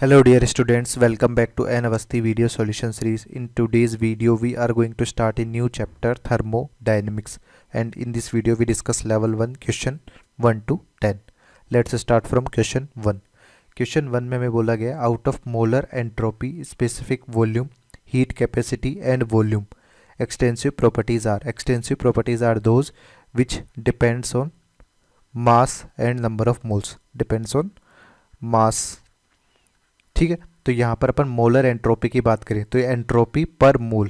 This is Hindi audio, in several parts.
Hello dear students, welcome back to N Avasti video solution series. In today's video we are going to start a new chapter thermodynamics, and in this video we discuss level 1 question 1 to 10. Let's start from question 1. Question 1 में हमें बोला गया out of molar entropy, specific volume, heat capacity and volume. Extensive properties are those which depends on mass and number of moles. Depends on mass. ठीक है, तो यहाँ पर अपन मोलर एंट्रोपी की बात करें तो ये एंट्रोपी पर मोल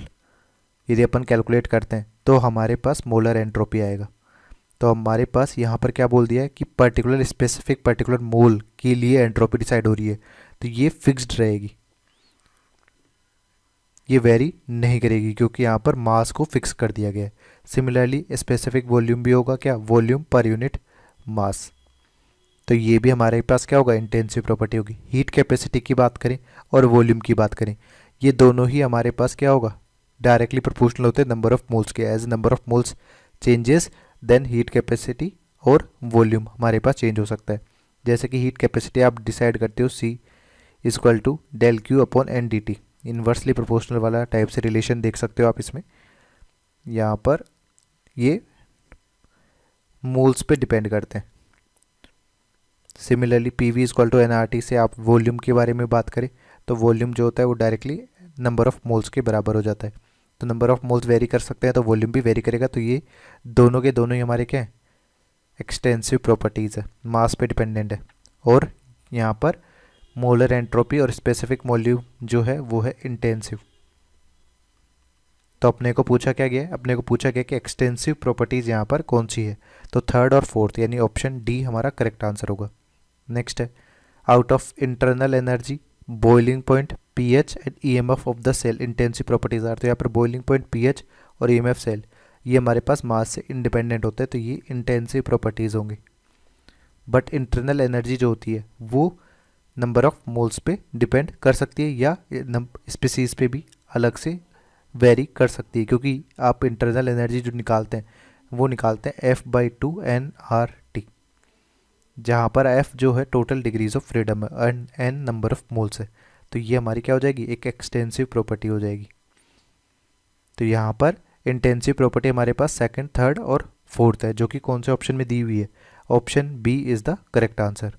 यदि अपन कैलकुलेट करते हैं तो हमारे पास मोलर एंट्रोपी आएगा। तो हमारे पास यहाँ पर क्या बोल दिया है कि पर्टिकुलर स्पेसिफिक पर्टिकुलर मोल के लिए एंट्रोपी डिसाइड हो रही है, तो ये फिक्स्ड रहेगी, ये वेरी नहीं करेगी क्योंकि यहाँ पर मास को फिक्स कर दिया गया है। सिमिलरली स्पेसिफिक वॉल्यूम भी होगा क्या, वॉल्यूम पर यूनिट मास, तो ये भी हमारे पास क्या होगा, इंटेंसिव प्रॉपर्टी होगी। हीट कैपेसिटी की बात करें और वॉल्यूम की बात करें, ये दोनों ही हमारे पास क्या होगा, डायरेक्टली प्रोपोर्शनल होते हैं नंबर ऑफ मोल्स के। As number of moles changes then heat capacity और वॉल्यूम हमारे पास चेंज हो सकता है। जैसे कि हीट कैपेसिटी आप डिसाइड करते हो C equal to del Q upon N D T, inversely proportional वाला टाइप से रिलेशन देख सकते हो आप इसमें। यहाँ पर ये मोल्स पे डिपेंड करते हैं। Similarly P V equal to N R T से आप वॉल्यूम के बारे में बात करें तो वॉल्यूम जो होता है वो डायरेक्टली नंबर ऑफ मोल्स के बराबर हो जाता है। तो नंबर ऑफ मोल्स वेरी कर सकते हैं तो वॉल्यूम भी वेरी करेगा। तो ये दोनों के दोनों ही हमारे क्या हैं, एक्सटेंसिव प्रॉपर्टीज़ है, मास पे डिपेंडेंट है। और यहाँ पर मोलर एंट्रोपी और स्पेसिफिक वॉल्यूम जो है वो है इंटेंसिव। तो अपने को पूछा क्या गया है, अपने को पूछा गया कि एक्सटेंसिव प्रॉपर्टीज़ यहाँ पर कौन सी है, तो थर्ड और फोर्थ यानी ऑप्शन डी हमारा करेक्ट आंसर होगा। नेक्स्ट है out of internal energy, boiling point, pH and EMF of the cell intensive properties are. तो यहाँ पर बॉइलिंग पॉइंट, पीएच और ईएमएफ सेल ये हमारे पास मास से इंडिपेंडेंट होते हैं, तो ये इंटेंसिव प्रॉपर्टीज होंगे। बट इंटरनल एनर्जी जो होती है वो नंबर ऑफ मोल्स पे डिपेंड कर सकती है या स्पीसीज पे भी अलग से वेरी कर सकती है, क्योंकि आप इंटरनल एनर्जी जो निकालते हैं वो निकालते हैं F/2 nRT, जहाँ पर F जो है टोटल डिग्रीज ऑफ फ्रीडम है and N number of moles है। तो ये हमारी क्या हो जाएगी, एक एक्सटेंसिव प्रॉपर्टी हो जाएगी। तो यहाँ पर इंटेंसिव प्रॉपर्टी हमारे पास सेकंड, थर्ड और फोर्थ है, जो कि कौन से ऑप्शन में दी हुई है, option B is the correct answer.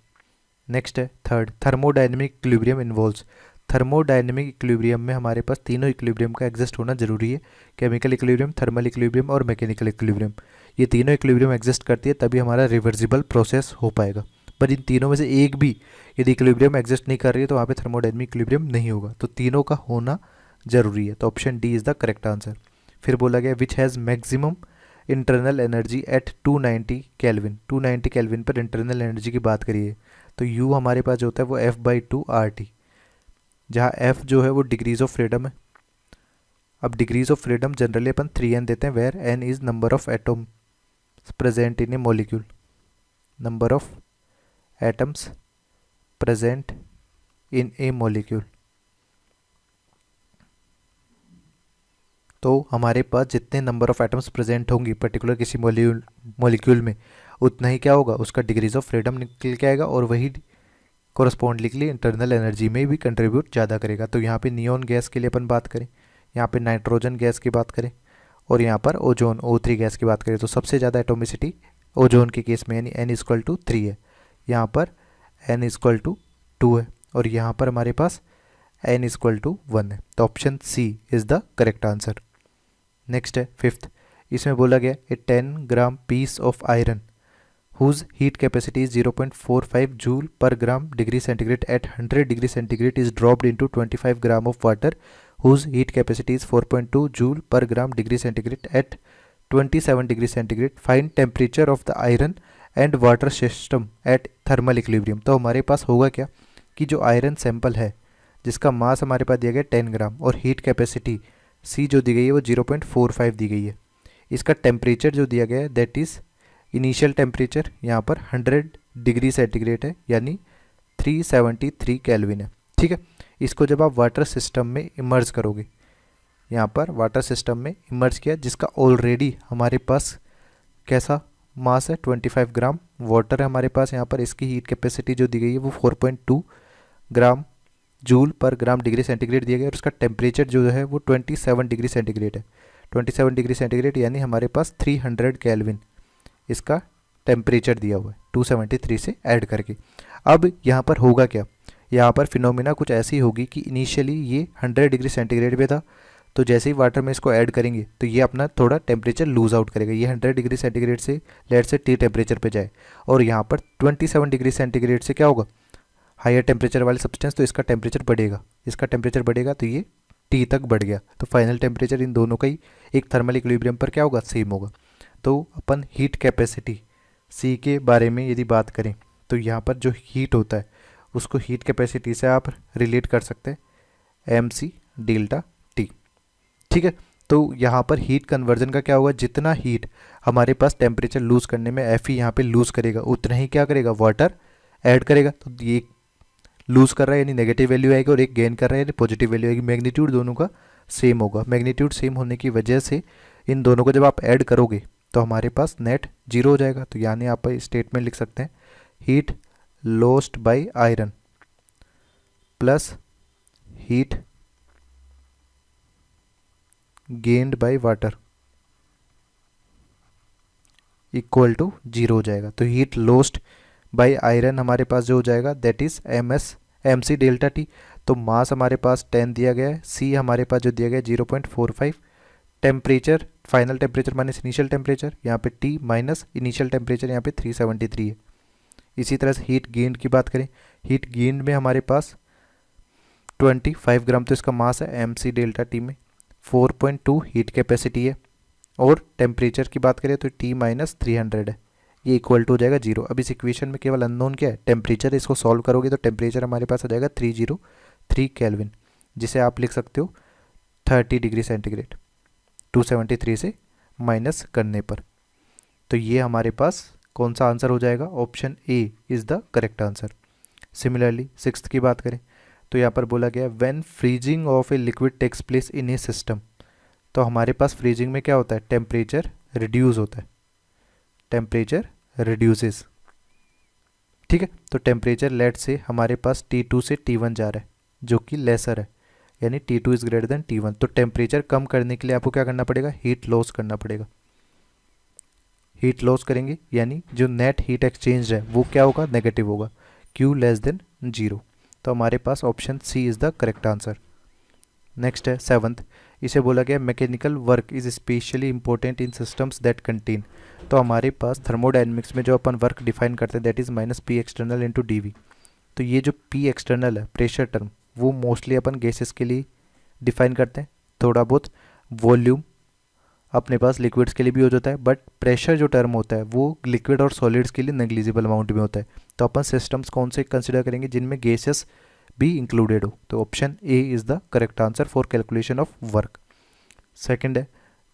Next है third, thermodynamic equilibrium involves. Thermodynamic equilibrium में हमारे पास तीनों इक्विलिब्रियम का एग्जिस्ट होना जरूरी है, केमिकल इक्विलिब्रियम, थर्मल इक्विलिब्रियम और मैकेनिकल इक्विलिब्रियम। ये तीनों इक्विलिब्रियम एग्जिस्ट करती है तभी हमारा रिवर्सिबल प्रोसेस हो पाएगा। पर इन तीनों में से एक भी यदि इक्विलिब्रियम एग्जिस्ट नहीं कर रही है तो वहाँ पे थर्मोडाइनमिक इक्विलिब्रियम नहीं होगा, तो तीनों का होना जरूरी है। तो option D is the correct answer. फिर बोला गया which has maximum internal energy at 290 kelvin. 290 kelvin पर इंटरनल एनर्जी की बात करिए तो यू हमारे पास जो होता है वो F/2 RT, जहाँ F जो है वो डिग्रीज ऑफ फ्रीडम है। अब डिग्रीज ऑफ फ्रीडम जनरली अपन 3n देते हैं, where n is number of atom present in a molecule, number of atoms present in a molecule. तो हमारे पास जितने नंबर ऑफ एटम्स प्रेजेंट होंगी पर्टिकुलर किसी मॉलिक्यूल में उतना ही क्या होगा, उसका डिग्रीज ऑफ फ्रीडम निकल के आएगा और वही कोरस्पॉन्डली इंटरनल एनर्जी में भी कंट्रीब्यूट ज़्यादा करेगा। तो यहाँ पे नियॉन गैस के लिए अपन बात करें, यहाँ पे नाइट्रोजन गैस की बात करें और यहाँ पर ओजोन O3 गैस की बात करें तो सबसे ज़्यादा एटोमिसिटी ओजोन के केस में यानी n इक्वल टू 3 है, यहाँ पर n इक्वल टू 2 है और यहाँ पर हमारे पास n इक्वल टू 1 है। तो option C is the correct answer. Next है फिफ्थ, इसमें बोला गया a 10 gram piece of iron whose heat capacity is 0.45 joule per gram degree centigrade at 100 degree centigrade is dropped into 25 gram of water whose heat capacity is 4.2 joule per gram degree centigrade at 27 degree centigrade. Find temperature of the iron and water system at thermal equilibrium. तो हमारे पास होगा क्या कि जो आयरन सैंपल है जिसका मास हमारे पास दिया गया 10 ग्राम और हीट कैपेसिटी C जो दी गई है वो 0.45 दी गई है, इसका टेम्परेचर जो दिया गया है दैट इज़ इनिशियल टेम्परेचर यहाँ पर 100 डिग्री सेंटीग्रेड है यानी 373 केल्विन है। ठीक है, इसको जब आप वाटर सिस्टम में इमर्ज करोगे, यहाँ पर वाटर सिस्टम में इमर्ज किया जिसका ऑलरेडी हमारे पास कैसा मास है 25 ग्राम वाटर है हमारे पास, यहाँ पर इसकी हीट कैपेसिटी जो दी गई है वो 4.2 ग्राम जूल पर ग्राम डिग्री सेंटीग्रेड दिया गया और उसका टेम्परेचर जो है वो 27 डिग्री सेंटीग्रेड है। 27 डिग्री सेंटीग्रेड यानी हमारे पास 300 केल्विन इसका टेम्परेचर दिया हुआ है 273 से ऐड करके। अब यहाँ पर होगा क्या, यहाँ पर फिनोमिना कुछ ऐसी होगी कि इनिशियली ये 100 डिग्री सेंटीग्रेड पे था, तो जैसे ही वाटर में इसको ऐड करेंगे तो ये अपना थोड़ा टेम्परेचर लूज आउट करेगा, ये 100 डिग्री सेंटीग्रेड से लेट से टी टेम्परेचर पे जाए, और यहाँ पर 27 डिग्री सेंटीग्रेड से क्या होगा, हायर टेम्परेचर वाले सब्सटेंस, तो इसका टेम्परेचर बढ़ेगा, इसका टेम्परेचर बढ़ेगा तो ये टी तक बढ़ गया, तो फाइनल टेम्परेचर इन दोनों का ही एक थर्मल इक्विलिब्रियम पर क्या होगा, सेम होगा। तो अपन हीट कैपेसिटी सी के बारे में यदि बात करें तो यहाँ पर जो हीट होता है उसको हीट कैपेसिटी से आप रिलेट कर सकते हैं एम सी डेल्टा टी। ठीक है, तो यहाँ पर हीट कन्वर्जन का क्या होगा, जितना हीट हमारे पास टेम्परेचर लूज़ करने में एफ ई यहाँ पर लूज़ करेगा उतना ही क्या करेगा, वाटर ऐड करेगा। तो ये लूज़ कर रहा है यानी नेगेटिव वैल्यू आएगी और एक गेन कर रहा है यानी पॉजिटिव वैल्यू आएगी। मैग्नीट्यूड दोनों का सेम होगा, मैग्नीट्यूड सेम होने की वजह से इन दोनों को जब आप ऐड करोगे तो हमारे पास नेट जीरो हो जाएगा। तो यानी आप स्टेटमेंट लिख सकते हैं heat lost by iron plus heat gained by water equal to zero हो जाएगा। तो हीट लॉस्ट बाय आयरन हमारे पास जो हो जाएगा that is M C delta T. तो मास हमारे पास 10 दिया गया है, सी हमारे पास जो दिया गया है 0.45, temperature final temperature minus initial temperature, यहाँ पे टी माइनस इनिशियल टेम्परेचर यहाँ पे 373 है। इसी तरह से हीट गेन्ड की बात करें, हीट गेन्ड में हमारे पास 25 ग्राम तो इसका मास है एम सी डेल्टा टी में, 4.2 हीट कैपेसिटी है, और टेम्परेचर की बात करें तो टी माइनस 300 है, ये इक्वल टू हो जाएगा जीरो। अब इस इक्वेशन में केवल अननोन क्या है, टेम्परेचर। इसको सॉल्व करोगे तो टेम्परेचर हमारे पास आ जाएगा 303 केल्विन, जिसे आप लिख सकते हो 30 डिग्री सेंटीग्रेड 273 से माइनस करने पर। तो ये हमारे पास कौन सा आंसर हो जाएगा, option A is the correct answer. Similarly sixth की बात करें तो यहाँ पर बोला गया when freezing of a liquid takes place in a system. तो हमारे पास फ्रीजिंग में क्या होता है, टेम्परेचर रिड्यूस होता है, टेम्परेचर रिड्यूसेस। ठीक है, तो टेम्परेचर लेट से हमारे पास T2 से T1 जा रहा है जो कि लेसर है, यानी T2 is greater then T1। तो टेम्परेचर कम करने के लिए आपको क्या करना पड़ेगा, हीट लॉस करना पड़ेगा। हीट लॉस करेंगे यानी जो नेट हीट एक्सचेंज है वो क्या होगा, नेगेटिव होगा, Q लेस देन जीरो। तो हमारे पास option C is the correct answer. Next है सेवंथ, इसे बोला गया mechanical work is specially important in systems that contain. तो हमारे पास थर्मोडायनेमिक्स में जो अपन वर्क डिफाइन करते हैं that is minus P external into D V. तो ये जो पी एक्सटर्नल है प्रेशर टर्म, वो मोस्टली अपन गैसेस के लिए डिफाइन करते हैं, थोड़ा बहुत वॉल्यूम अपने पास लिक्विड्स के लिए भी हो जाता है, बट प्रेशर जो टर्म होता है वो लिक्विड और सॉलिड्स के लिए नेग्लिजिबल अमाउंट में होता है। तो अपन सिस्टम्स कौन से कंसिडर करेंगे जिनमें गैसेस भी इंक्लूडेड हो, तो option A is the correct answer for calculation of work. Second है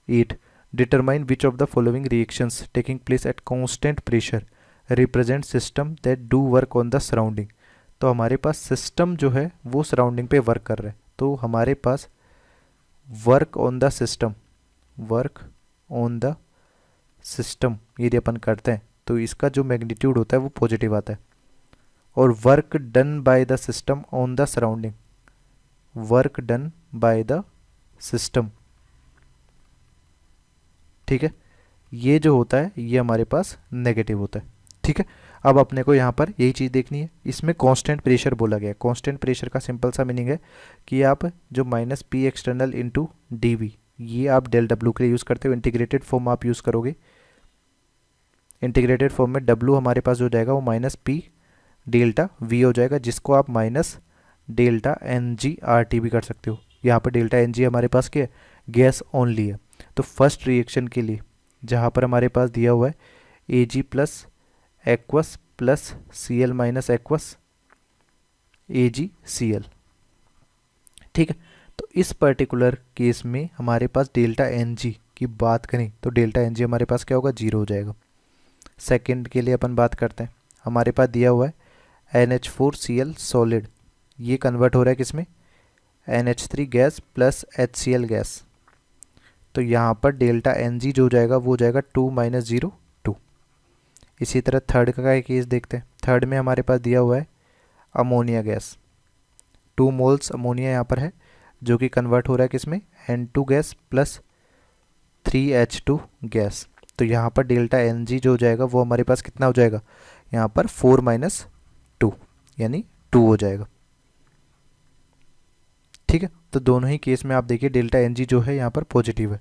8, determine which of the following reactions taking place at constant pressure represent system that do work on the surrounding. तो हमारे पास सिस्टम जो है वो सराउंडिंग पे वर्क कर रहा है, तो हमारे पास work on the system, work on the system यदि अपन करते हैं तो इसका जो मैग्नीट्यूड होता है वो पॉजिटिव आता है, और work done by the system on the surrounding, work done by the system, ठीक है, ये जो होता है ये हमारे पास नेगेटिव होता है। ठीक है, अब अपने को यहाँ पर यही चीज़ देखनी है, इसमें कांस्टेंट प्रेशर बोला गया है। कांस्टेंट प्रेशर का सिंपल सा मीनिंग है कि आप जो minus P external into D V, ये आप डेल डब्ल्यू के लिए यूज़ करते हो, इंटीग्रेटेड फॉर्म आप यूज़ करोगे, इंटीग्रेटेड फॉर्म में डब्ल्यू हमारे पास जो जाएगा वो माइनस पी डेल्टा वी हो जाएगा, जिसको आप minus delta N G R T भी कर सकते हो। यहाँ पर डेल्टा एन जी हमारे पास क्या है, गैस ओनली है। तो फर्स्ट रिएक्शन के लिए जहाँ पर हमारे पास दिया हुआ है A G plus aqueous plus C L minus aqueous A G C L. ठीक है, तो इस पर्टिकुलर केस में हमारे पास डेल्टा एन जी की बात करें तो डेल्टा एन जी हमारे पास क्या होगा, जीरो हो जाएगा। सेकेंड के लिए अपन बात करते हैं, हमारे पास दिया हुआ है NH4Cl सॉलिड, ये कन्वर्ट हो रहा है किसमें, NH3 gas plus HCl gas. तो यहाँ पर डेल्टा एन जी जो हो जाएगा वो हो जाएगा 2 माइनस 0 2। इसी तरह थर्ड का केस देखते हैं, थर्ड में हमारे पास दिया हुआ है अमोनिया गैस, 2 मोल्स अमोनिया यहाँ पर है जो कि कन्वर्ट हो रहा है किसमें, N2 gas plus 3H2 gas. तो यहाँ पर डेल्टा Ng जो हो जाएगा वो हमारे पास कितना हो जाएगा, यहाँ पर 4 माइनस 2 यानी 2 हो जाएगा। ठीक है, तो दोनों ही केस में आप देखिए डेल्टा Ng जो है यहाँ पर पॉजिटिव है।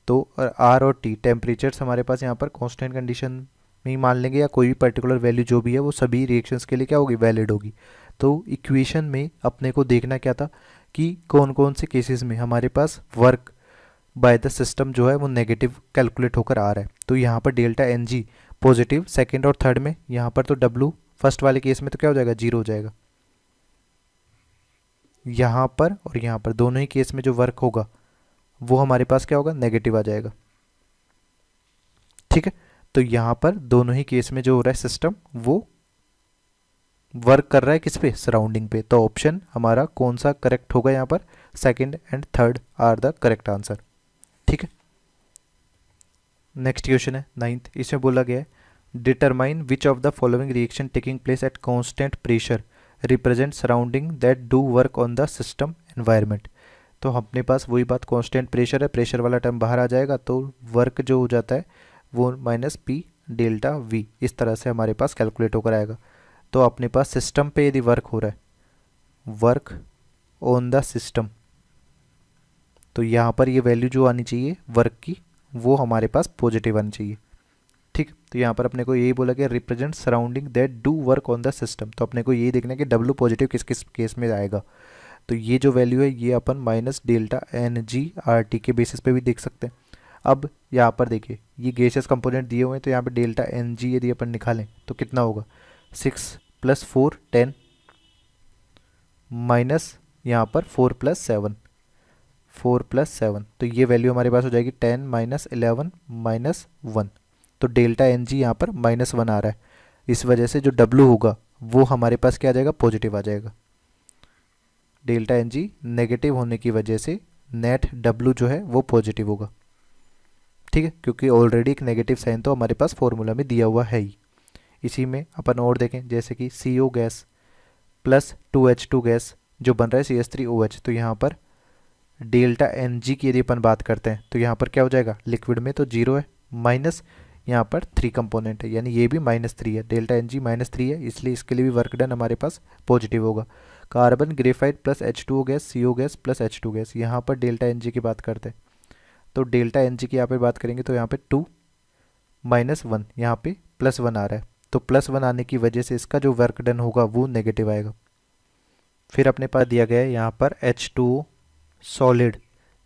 तो R और T टेम्परेचर्स हमारे पास यहाँ पर कांस्टेंट कंडीशन में ही मान लेंगे, या कोई भी पर्टिकुलर वैल्यू जो भी है वो सभी रिएक्शंस के लिए क्या होगी, वैलिड होगी। तो इक्वेशन में अपने को देखना क्या था कि कौन कौन से केसेस में हमारे पास वर्क बाय द सिस्टम जो है वो नेगेटिव कैलकुलेट होकर आ रहा है। तो यहाँ पर डेल्टा Ng पॉजिटिव सेकेंड और थर्ड में, यहाँ पर तो W फर्स्ट वाले केस में तो क्या हो जाएगा, 0 हो जाएगा। यहाँ पर और यहाँ पर दोनों ही केस में जो वर्क होगा वो हमारे पास क्या होगा, नेगेटिव आ जाएगा। ठीक है, तो यहाँ पर दोनों ही केस में जो हो रहा है सिस्टम वो वर्क कर रहा है किस पे, सराउंडिंग पे। तो ऑप्शन हमारा कौन सा करेक्ट होगा, यहाँ पर second and third are the correct answer. ठीक है, नेक्स्ट क्वेश्चन है 9th। इसमें बोला गया है determine which of the following reaction taking place at constant pressure represent surrounding that do work on the system environment. तो अपने पास वही बात, कांस्टेंट प्रेशर है, प्रेशर वाला टर्म बाहर आ जाएगा, तो वर्क जो हो जाता है वो माइनस पी डेल्टा वी इस तरह से हमारे पास कैलकुलेट होकर आएगा। तो अपने पास सिस्टम पे यदि वर्क हो रहा है, वर्क ऑन द सिस्टम, तो यहाँ पर ये वैल्यू जो आनी चाहिए वर्क की वो हमारे पास पॉजिटिव आनी चाहिए। ठीक, तो यहाँ पर अपने को यही बोला कि represent surrounding that do work on the system. तो अपने को यही देखना है कि डब्ल्यू पॉजिटिव किस किस केस में आएगा। तो ये जो वैल्यू है ये अपन माइनस डेल्टा Ng/RT के बेसिस पे भी देख सकते हैं। अब यहाँ पर देखिए ये गैसियस कंपोनेंट दिए हुए हैं, तो यहाँ पे डेल्टा Ng यदि अपन निकालें तो कितना होगा, 6 + 4 10 माइनस यहाँ पर 4 + 7 4 + 7, तो ये वैल्यू हमारे पास हो जाएगी 10 - 11 - 1। तो डेल्टा Ng यहाँ पर -1 आ रहा है, इस वजह से जो W होगा वो हमारे पास क्या आ जाएगा, पॉजिटिव आ जाएगा। डेल्टा Ng नेगेटिव होने की वजह से नेट W जो है वो पॉजिटिव होगा। ठीक है, क्योंकि ऑलरेडी एक नेगेटिव साइन तो हमारे पास फॉर्मूला में दिया हुआ है ही। इसी में अपन और देखें, जैसे कि CO gas plus 2H2 gas जो बन रहा है CH3OH, तो यहाँ पर डेल्टा Ng की यदि अपन बात करते हैं तो यहाँ पर क्या हो जाएगा, लिक्विड में तो 0 है, माइनस यहाँ पर 3 कंपोनेंट है, यानी ये भी -3 है, डेल्टा Ng -3 है, इसलिए इसके लिए भी वर्क डन हमारे पास पॉजिटिव होगा। Carbon graphite plus H2O gas, CO gas plus H2 gas, यहाँ पर डेल्टा Ng की बात करते हैं तो डेल्टा Ng की यहाँ पे बात करेंगे तो यहाँ पे 2 - 1, यहाँ पे +1 आ रहा है, तो +1 आने की वजह से इसका जो वर्क डन होगा वो नेगेटिव आएगा। फिर अपने पास दिया गया है यहाँ पर H2O सॉलिड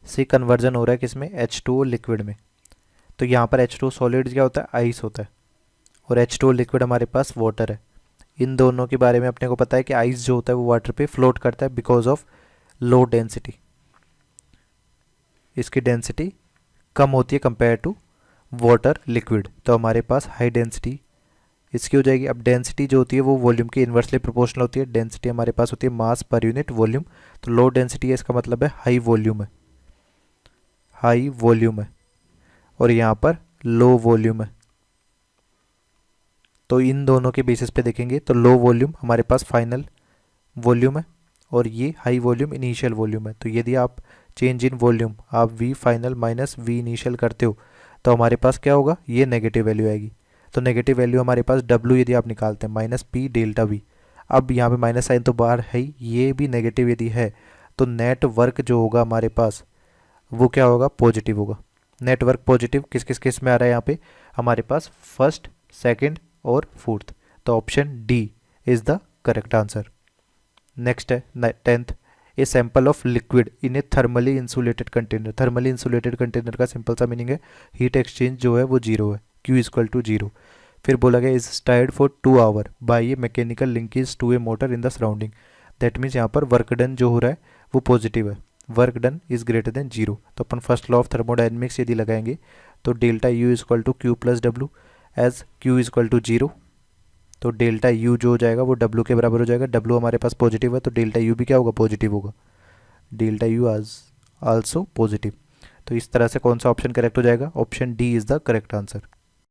से कन्वर्जन हो रहा है किसमें, H2O लिक्विड में। तो यहाँ पर H2O सॉलिड क्या होता है, आइस होता है, और H2O लिक्विड हमारे पास वाटर है। इन दोनों के बारे में अपने को पता है कि आइस जो होता है वो वाटर पे फ्लोट करता है बिकॉज ऑफ लो डेंसिटी, इसकी डेंसिटी कम होती है कंपेयर टू वाटर लिक्विड। तो हमारे पास हाई डेंसिटी इसकी हो जाएगी। अब डेंसिटी जो होती है वो वॉल्यूम के इन्वर्सली प्रोपोर्शनल होती है, डेंसिटी हमारे पास होती है मास पर यूनिट वॉल्यूम। तो लो डेंसिटी है, इसका मतलब है हाई वॉल्यूम है, हाई वॉल्यूम है, और यहाँ पर लो वॉल्यूम है। तो इन दोनों के बेसिस पे देखेंगे तो लो वॉल्यूम हमारे पास फाइनल वॉल्यूम है और ये हाई वॉल्यूम इनिशियल वॉल्यूम है। तो यदि आप चेंज इन वॉल्यूम आप V final minus V initial करते हो तो हमारे पास क्या होगा, ये नेगेटिव वैल्यू आएगी। तो नेगेटिव वैल्यू हमारे पास W यदि आप निकालते हैं -P डेल्टा V, अब यहाँ पे माइनस साइन तो बाहर है ही, ये भी नेगेटिव यदि है तो नेट वर्क जो होगा हमारे पास वो क्या होगा, पॉजिटिव होगा। नेटवर्क पॉजिटिव किस किस केस में आ रहा है यहाँ पे, हमारे पास फर्स्ट सेकंड और फोर्थ। तो option D is the correct answer. Next है 10th, a sample of liquid in A thermally insulated container. Thermally insulated container का सिंपल सा मीनिंग है हीट एक्सचेंज जो है वो 0 है, Q = 0। फिर बोला गया is stirred for 2 hour by a mechanical linkage to a motor in the surrounding. That means यहाँ पर वर्क डन जो हो रहा है वो पॉजिटिव है, work done is greater than 0। तो अपन फर्स्ट लॉ ऑफ थर्मोडायनेमिक्स यदि लगाएंगे तो delta U = Q + W as Q = 0। तो डेल्टा U जो हो जाएगा वो W के बराबर हो जाएगा, W हमारे पास पॉजिटिव है तो डेल्टा U भी क्या होगा, पॉजिटिव होगा, डेल्टा U आल्सो पॉजिटिव। तो इस तरह से कौन सा ऑप्शन करेक्ट हो जाएगा, option D is the correct answer.